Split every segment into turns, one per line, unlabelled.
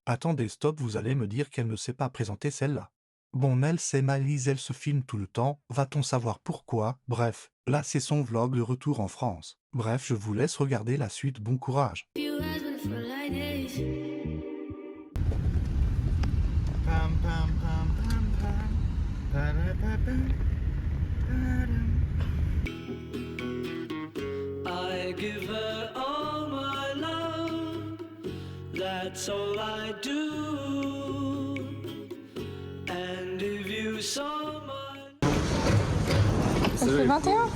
Attendez, stop, vous allez me dire qu'elle ne sait pas présenter celle-là. Bon, elle c'est Malise, elle se filme tout le temps, va-t-on savoir pourquoi? Bref, là c'est son vlog de retour en France. Bref, je vous laisse regarder la suite, bon courage.
I give her all my love, that's all I do. And if you saw my...
Ça fait 21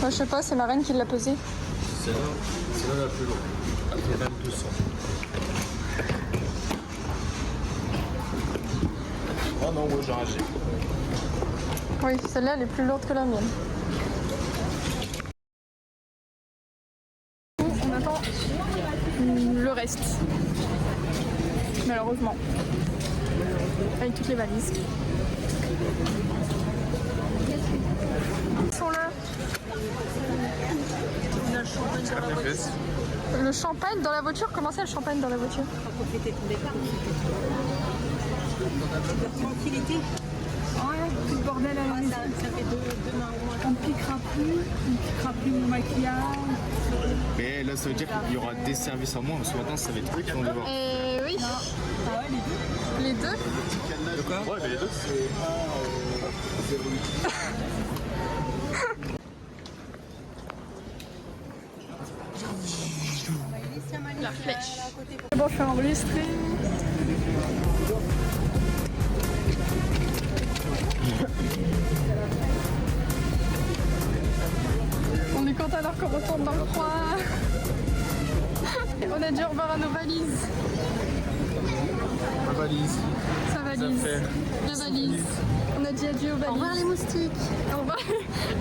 Moi je sais pas, c'est ma reine qui l'a pesé.
C'est là la plus longue. Elle fait même 200. Oh non, moi j'ai ragé.
Oui, celle-là elle est plus lourde que la mienne. On attend le reste. Malheureusement. Avec toutes les valises. Ils sont là. Le champagne dans la voiture? Comment ça le champagne dans la voiture?
Pour fêter ton départ. Tranquillité.
Ouais, tout le bordel à la maison.
Ça fait deux mains au moins.
On piquera plus mon maquillage.
Mais là, ça veut dire qu'il y aura des services en moins. Parce que maintenant, ça va être eux qui vont les voir.
Oui.
Ah ouais, les deux.
Les deux?
De quoi? Ouais, mais les deux, c'est pas 0,8.
La flèche. C'est bon, je suis enregistrée. On est content alors qu'on retourne dans le froid. On a dit au revoir à nos valises.
Ma valise.
Sa valise. Les valises. On a dit adieu aux valises.
Au revoir les moustiques.
Au revoir.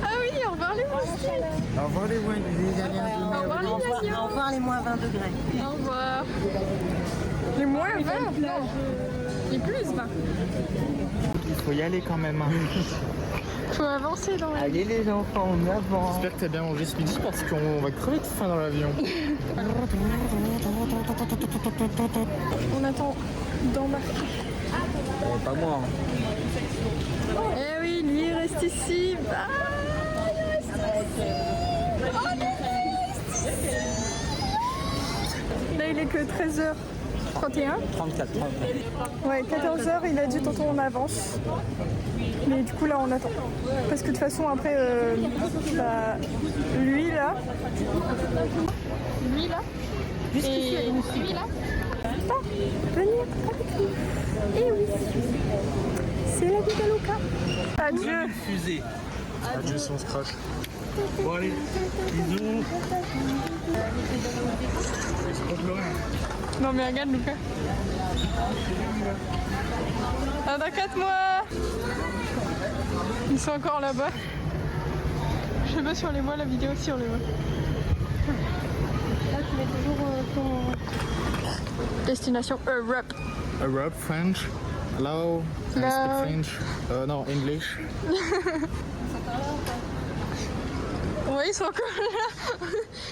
Ah oui, au revoir les moustiques.
Au revoir les
Au revoir les avions.
Au revoir les moins 20 degrés.
Au revoir. Les moins 20? Non. Les plus 20.
Il faut y aller quand même.
Faut avancer dans la vie.
Allez les enfants, on avance.
J'espère que t'as bien mangé ce midi parce qu'on va crever de faim dans l'avion.
On attend d'embarquer.
Pas moi.
Eh oui, lui il reste ici. Ah, il reste ici. Oh, lui, il reste ici. Là, il est que 13h31.
34.
Ouais, 14h, il a dit tonton on avance. Mais du coup là on attend. Parce que de toute façon après, lui là. Lui là. Et lui là. Pas venir avec nous. Et oui. C'est la vie de Luca. Adieu.
Fusée.
Adieu si on se crache.
Bon allez, bisous.
Non mais regarde Luca. Ah, dans 4 mois. Ils sont encore là-bas. Je sais pas si on les voit, la vidéo si on les voit. Là tu mets toujours ton... Destination Europe.
Europe, French. Hello. Can I speak French? No, English.
Ouais, ils sont encore là.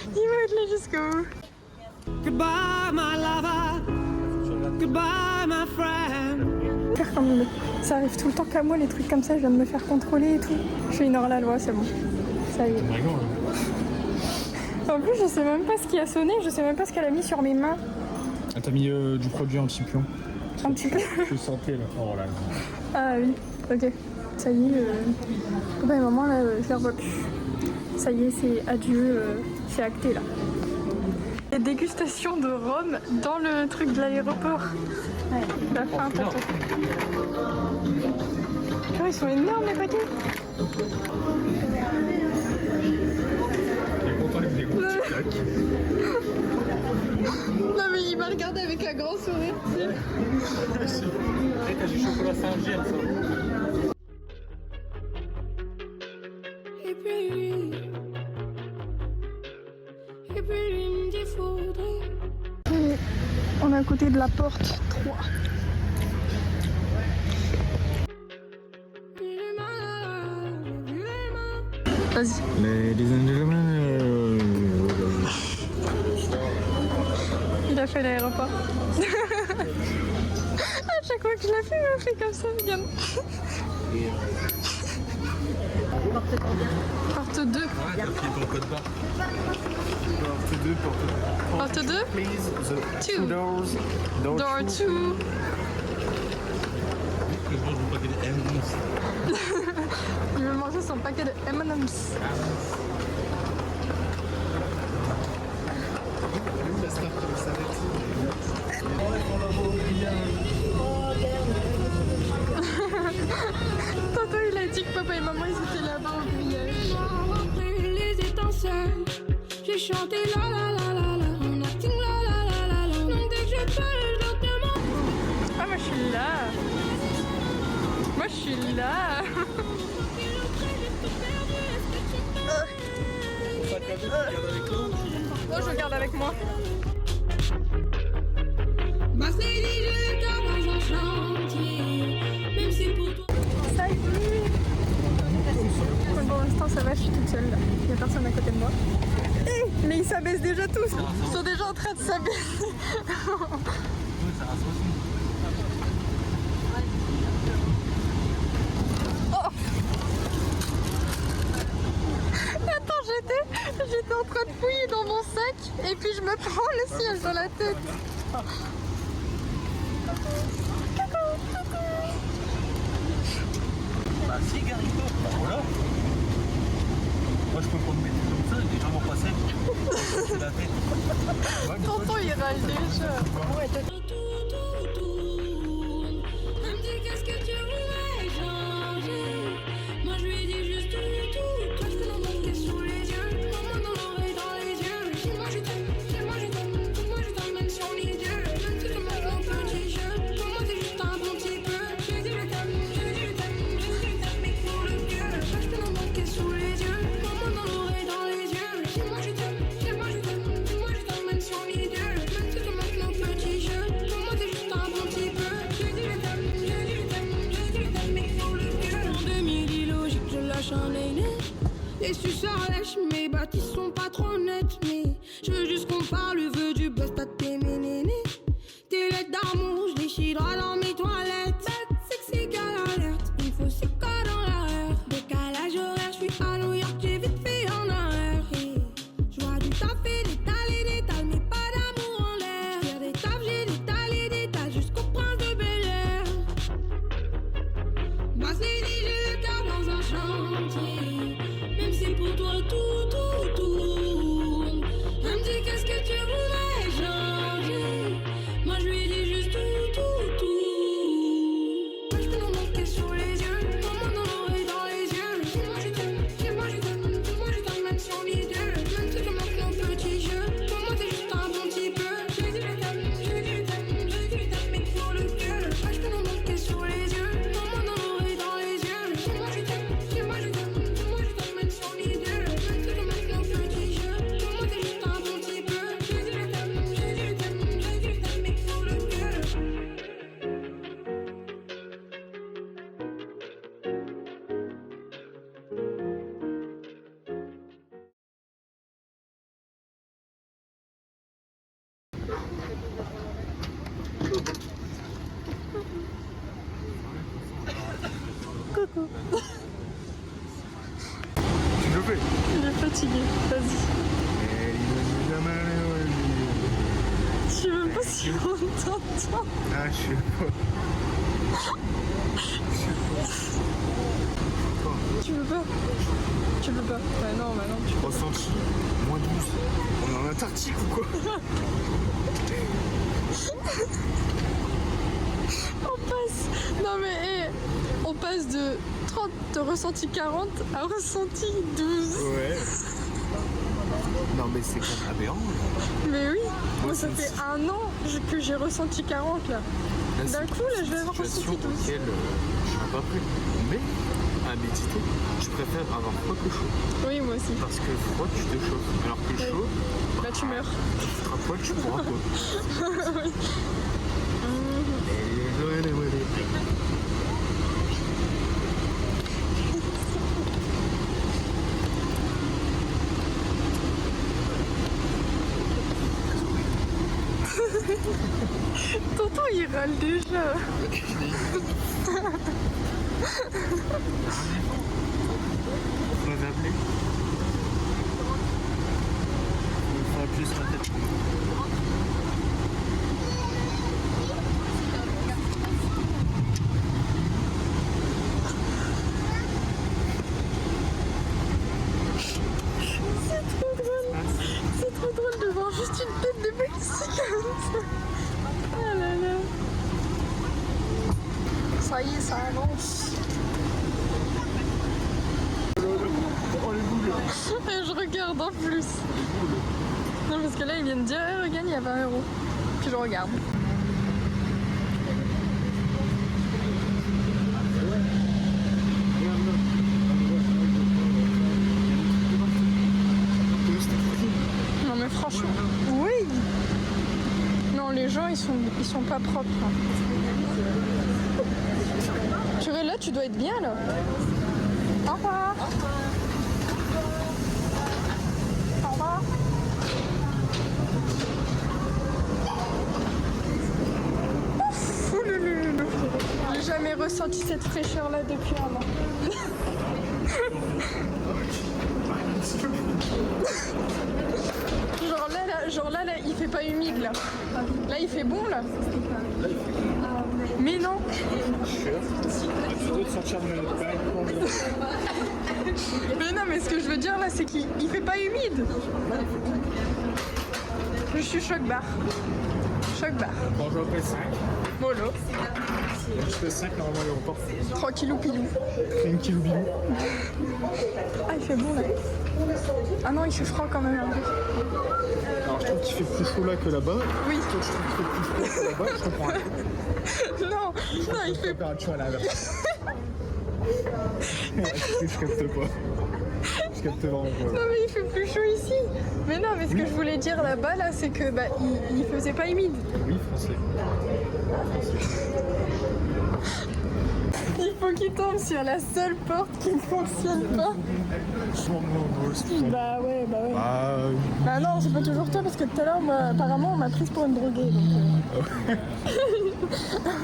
Ils vont être là jusqu'au bout.
Goodbye, my lover. Goodbye, my friend.
Faire comme ça arrive tout le temps qu'à moi, les trucs comme ça, je viens de me faire contrôler et tout. Je suis une hors-la-loi, c'est bon. Ça y est. En plus, je sais même pas ce qui a sonné, je sais même pas ce qu'elle a mis sur mes mains.
Ah, t'as mis du produit anti-pion.
Un petit peu.
Je sentais là. Oh là là.
Ah oui, ok. Ça y est, au bout d'un moment là, je la revois plus. Ça y est, c'est adieu, c'est acté là. Et dégustation de rhum dans le truc de l'aéroport. Ouais, la fin, t'as tout. Oh, ils sont énormes les paquets.
Il est content avec des gros petits claques.
Non mais il m'a regardé avec un grand sourire.
Et t'as du chocolat Saint-Gilles ça.
Et puis lui me dit faudrait.
Et on est à côté de la porte 3. Vas-y.
Ladies and gentlemen.
Il a l'a fait à l'aéroport. À chaque fois que je la fais, elle me fait comme ça, regarde. Porte 2.
Ouais, t'as pris ton code barre. Porte 2, porte 2.
Porte 2.
Please, the
Two.
two doors. Door
Door 2.
Je mange mon paquet de M11.
Il veut manger son paquet de M&M's.
La star qui le savait.
Tantôt il a dit que papa et maman ils étaient là-bas au grillage.
Après les étincelles, j'ai chanté la la la la la, en acting la la la la la. Donc dès que je parle, je leur demande.
Ah moi je suis là. Moi je suis là. Oh je garde avec moi.
Bah c'est dit, je le garde dans un chantier. Même si pour toi.
Salut. Bon, pour l'instant ça va, je suis toute seule là. Il n'y a personne à côté de moi. Mais ils s'abaissent déjà tous. Ils sont déjà en train de s'abaisser. Oh. Attends, j'étais en train de fouiller dans mon sac et puis je me prends le siège dans la tête.
Bah si, Garito. Bah voilà. Moi je peux pas me mettre comme ça, les gens vont passer. C'est la tête.
Tonton il râle déjà.
Elle me dit qu'est-ce que tu voudrais changer. Moi je lui dis juste tout. Toi je te l'embarquer sous les yeux. Maman dans l'oreille, dans les yeux. Dis-moi je t'aime, dis-moi je t'aime. Dis-moi je t'emmène sur les dieux. Même si tu manges mon petit jeu. Pour moi t'es juste un bon petit peu. J'ai dit je t'aime, j'ai dit je t'aime, j'ai dit je t'aime. Mais pour le cœur, toi je te l'embarquer sous les yeux. Maman dans l'oreille, dans les yeux. Dis-moi je t'aime, dis-moi je t'aime. Dis-moi je t'emmène sur les dieux. Même si tu manges mon petit jeu. Pour moi t'es juste un bon petit peu. J'ai dit je t'aime, j'ai dit je t'aime, j'ai dit je t'aime. Mais pour le cœur. En 2000 illogique, je lâche un aîné. Les suceurs lèchent, mes bâtisses sont pas trop nettes. Mais je veux juste qu'on parle, je veux du bust à tes ménénés. Tes lettres d'amour, je les chierai dans mes toilettes. Bad sexy gal alerte, il faut 6 cas dans l'arrière. Décalage horaire, je suis à New York, j'ai vite fait en arrière. Je vois du taf et des dalles, mais pas d'amour en l'air. Faire des tafs, j'ai des dalles jusqu'au prince de Bel-Air. Moi c'est dit, je le garde dans un chantier. Même si pour toi tout. Elle me dit qu'est-ce que tu voudrais changer. Moi je lui dis juste tout. Moi je peux l'embarquer sur les yeux. Maman dans l'oreille, dans les yeux. Dis-moi je t'aime, dis-moi je t'aime. Dis-moi je t'emmène sur les deux. Même si tu manques mon petit jeu. Pour moi t'es juste un bon petit peu. J'ai dit je t'aime, j'ai dit je t'aime, j'ai dit je t'aime. Mais pour le cœur, moi je peux l'embarquer sur les yeux. Maman dans l'oreille, dans les yeux. Dis-moi je t'aime, dis-moi je t'aime. Dis-moi je t'emmène sur les deux. Même si tu manques mon petit jeu. Pour moi t'es juste un bon petit peu. J'ai dit je t'aime, j'ai dit je t'aime, j'ai dit je t'aime. Mais pour le cœur.
Tu le fais.
Il est fatigué, vas-y. Je sais même pas si on t'entend.
Ah, je sais pas.
Tu veux pas? Tu veux pas? Bah non, tu peux.
Ressenti, moins 12. On est en Antarctique ou quoi?
On passe. Non mais on passe de 30 de ressenti 40 à ressenti 12.
Ouais. Non mais c'est quand même aberrant.
Mais oui, moi
Ouais,
ça
c'est
fait un an que j'ai ressenti 40 là. D'un coup là je vais avoir ressenti 12.
auquel je suis pas prêt. Mais à méditer, je préfère avoir froid que chaud.
Oui moi aussi.
Parce que froid tu te chauffes. Alors que
Ouais.
chaud,
Bah tu meurs.
tu te poil, tu pourras pas.
Oui. il râle déjà.
Vous m'avez appelé? Il faut appuyer sur la tête.
C'est trop drôle de voir juste une tête de Mexicain comme ça. Ah là là. Ça y est, ça avance. Et je regarde en plus. Non, parce que là, ils viennent de dire, regarde, il y a 20 €. Puis je regarde. Non, mais franchement, oui. Non, les gens, ils sont pas propres. Hein. Tu vois, là, tu dois être bien, là. Au revoir. Au revoir. Ouf, ouloulou. J'ai jamais ressenti cette fraîcheur-là depuis un an. Genre là, il fait pas humide là. Là, il fait bon là. Mais non. Mais non, mais ce que je veux dire là, c'est qu'il fait pas humide. Je suis choc-bar. Choc-bar.
Bonjour après 5.
Mollo.
Je fais 5 normalement à l'aéroport.
Tranquillou pilou.
Tranquille bilou.
Ah, il fait bon là. Ah non, il fait froid quand même un peu.
Alors je trouve qu'il fait plus chaud là que là-bas.
Oui.
Toi je trouve qu'il fait plus chaud que là-bas. Je comprends rien.
Non, non, il fait.
Température à l'inverse. Je capte pas. Je capte vraiment pas.
Non mais il fait plus chaud ici. Mais non, mais ce que je voulais dire là-bas là, c'est que bah il faisait pas humide.
Oui, français.
Il faut qu'il tombe sur la seule porte qui ne fonctionne pas. Bah ouais. Bah non, c'est pas toujours toi parce que tout à l'heure, apparemment, on m'a prise pour une droguée. Donc,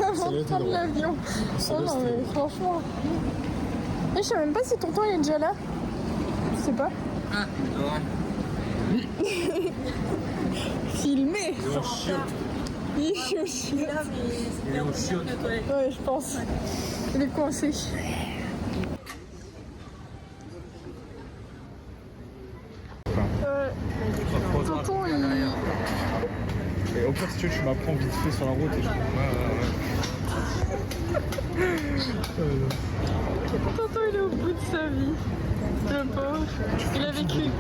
avant de prendre l'avion. Oh non mais franchement. Et je sais même pas si tonton il est déjà là. Je sais pas.
Ah, ouais.
Filmé. Il est chaud.
Il est au chiotte.
Ouais, je pense. Il est coincé. Tonton, il...
Et au pire, si tu veux, tu m'apprends vite fait sur la route et je
Tonton, il est au bout de sa vie. Le pauvre.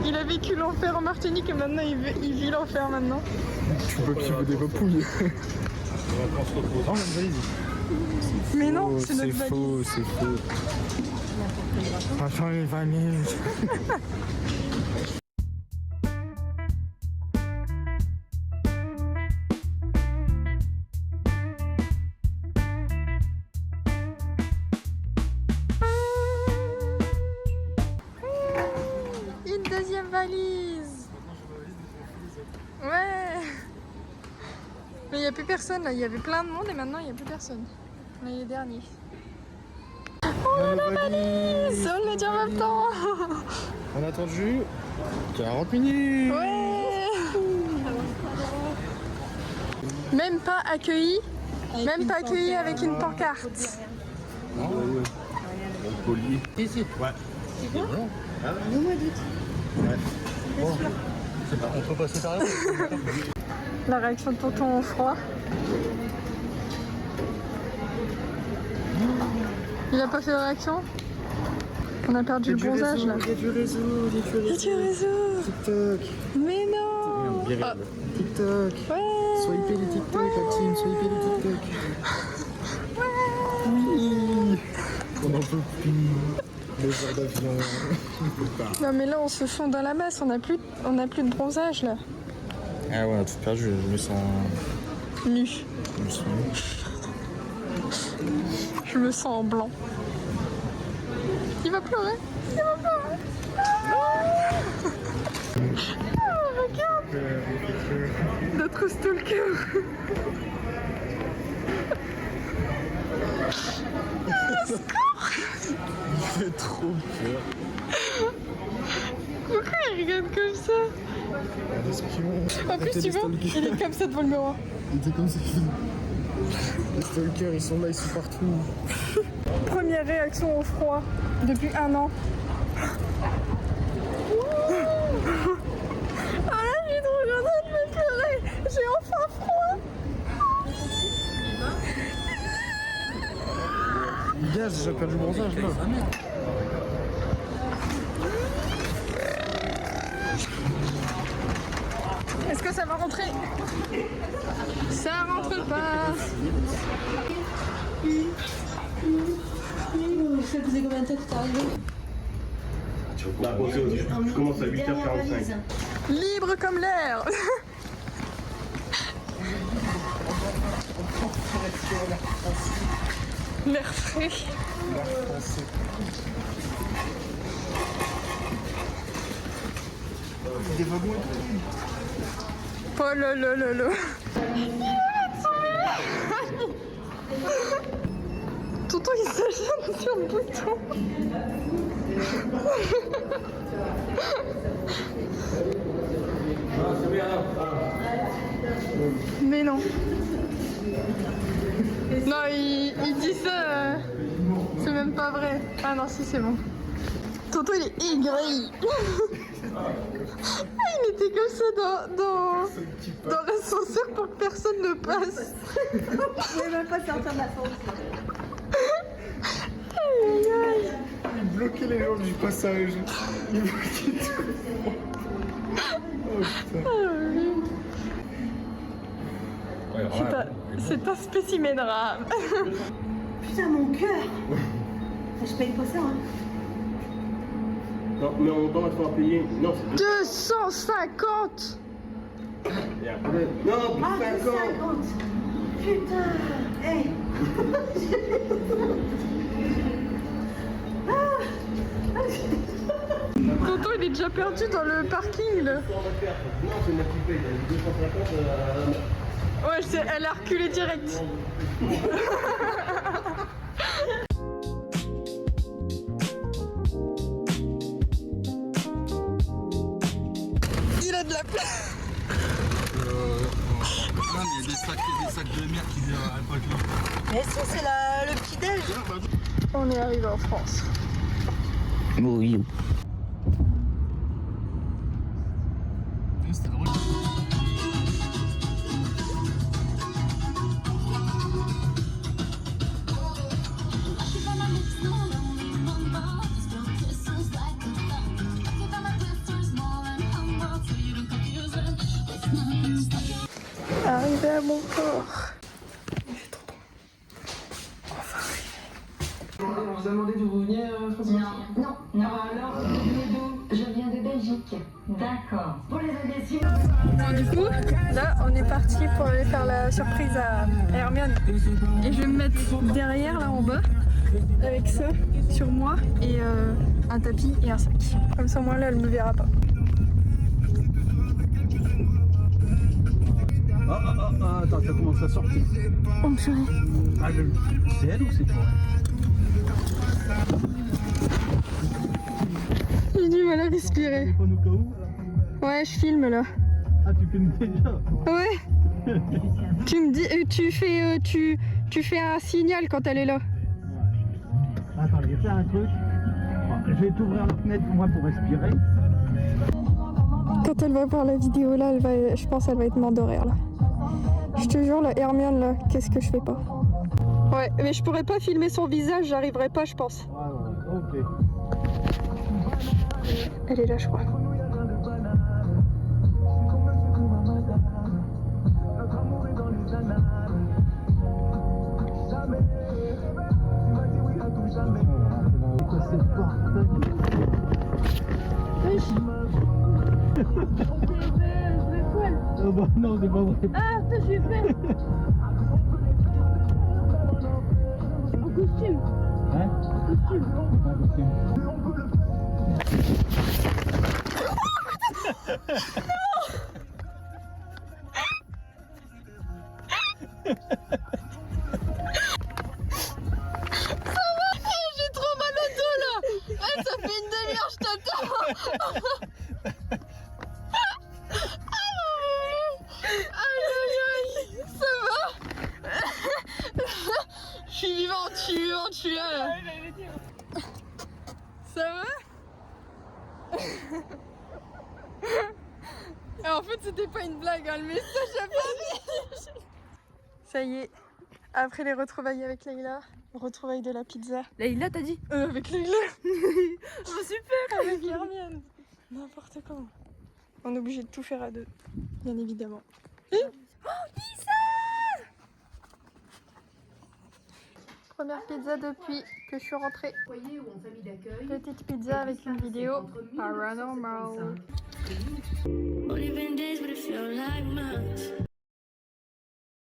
Il a vécu l'enfer en Martinique et maintenant il vit l'enfer maintenant.
Tu veux qu'il veut des repouilles. Oh, même valise.
Mais non, c'est notre valise.
Faux, c'est faux. Attends les valises.
Une deuxième valise. Ouais. Mais il n'y a plus personne là, il y avait plein de monde et maintenant il n'y a plus personne. On est les derniers. Oh la valise. On l'a dit en même temps.
On a attendu 40 minutes.
Ouais. Même pas accueilli. Même pas accueilli avec une pancarte.
Ah ouais. Bon collier. Ici. Ouais. C'est bon. Le mois d'août. Ouais. Bon. C'est pas, on peut passer par là.
La réaction de tonton au froid. Il a pas fait de réaction? On a perdu le bronzage là.
Il y a du réseau,
Il y a du réseau.
TikTok.
Mais non. Ah.
TikTok.
Ouais.
Swipez les TikTok, la team, swipez les TikTok.
Ouais.
Oui. On n'en peut plus. Les heures d'avion.
Non mais là on se fond dans la masse, on a plus de bronzage là.
Ah ouais, on a tout perdu, je me sens...
Nu.
Je me sens nu.
Je me sens en blanc. Il va pleurer. Il va pleurer. Oh, regarde. Notre stalker. En plus, tu vois, il est comme ça devant le miroir.
Il était comme ça. Les stalkers, ils sont là, ils sont partout.
Première réaction au froid depuis 1 an. Ah là, j'ai trop contente de me pleurer. J'ai enfin froid.
Gars, j'ai déjà perdu le bronzage là.
Est-ce que ça va rentrer? Ça rentre pas.
Ça faisait combien de temps que t'es arrivé?
Je commence à 8h45.
Libre comme l'air. L'air frais.
Des wagons
Oh là là là là. Tonton il s'agite sur le bouton. Mais non. Non, il dit ça. C'est même pas vrai. Ah non, si, c'est bon. Tonton il est aigri. Il était comme ça dans l'ascenseur pour que personne ne passe.
Je pouvais même pas sortir de la force.
Aïe aïe aïe.
Il bloquait les gens du passage. Il bloquait tout. Oh putain.
Ah oui. C'est pas spécimen rare.
Putain, mon cœur. Je paye pas ça, hein.
Non, mais en même temps, il va falloir payer. Non, c'est
250.
Il y a un problème. Non, plus
Ah,
50.
50. Putain. Hey.
Tonton il est déjà perdu dans le parking là.
Non, c'est moi qui paye. 250.
Ouais, elle a reculé direct. Il a de la place.
Non, mais il y a des sacs de merde qui n'arrêtent pas de là.
Mais si, c'est le petit-déj.
On est arrivé en France.
Oui.
C'était drôle.
Arrivé à mon port.
On vous a demandé d'où vous veniez, François?
Non. Alors, vous venez d'où? Je viens de Belgique. D'accord. Pour les imbéciles.
Bon, du coup, là, on est parti pour aller faire la surprise à Hermione. Et je vais me mettre derrière, là, en bas, avec ça, sur moi, et un tapis et un sac. Comme ça, moi, là, elle me verra pas.
Attends, ça commence à sortir.
Oh, purée.
Ah, c'est elle ou c'est toi?
J'ai du mal à respirer.
Téléphone au cas où.
Ouais, je filme, là.
Ah, tu filmes déjà?
Ouais. Tu me dis, tu fais un signal quand elle est là.
Attends, je vais faire un truc. Je vais t'ouvrir la fenêtre moi pour respirer.
Quand elle va voir la vidéo là, je pense qu'elle va être morte de rire là. Je te jure, la Hermione là, qu'est-ce que je fais pas? Ouais, mais je pourrais pas filmer son visage, j'arriverai pas, je pense.
Ok.
Elle est là, je crois.
Oh bah non, c'est pas vrai.
Ah, putain, je suis fait en costume.
Hein?
Costume.
Pas possible.
J'ai trop mal au dos là. Ça fait une demi-heure, je t'attends. Et en fait, c'était pas une blague, hein, le message a pas. Ça y est, après les retrouvailles avec Leïla, retrouvailles de la pizza.
Leïla, t'as dit?
Avec Leïla.
Oh, super!
Avec Hermione. N'importe comment. On est obligé de tout faire à deux, bien évidemment. Première pizza depuis que je suis rentrée.
Foyer ou en famille d'accueil.
Petite pizza avec une vidéo paranormal.
Only been days, but it feel like months.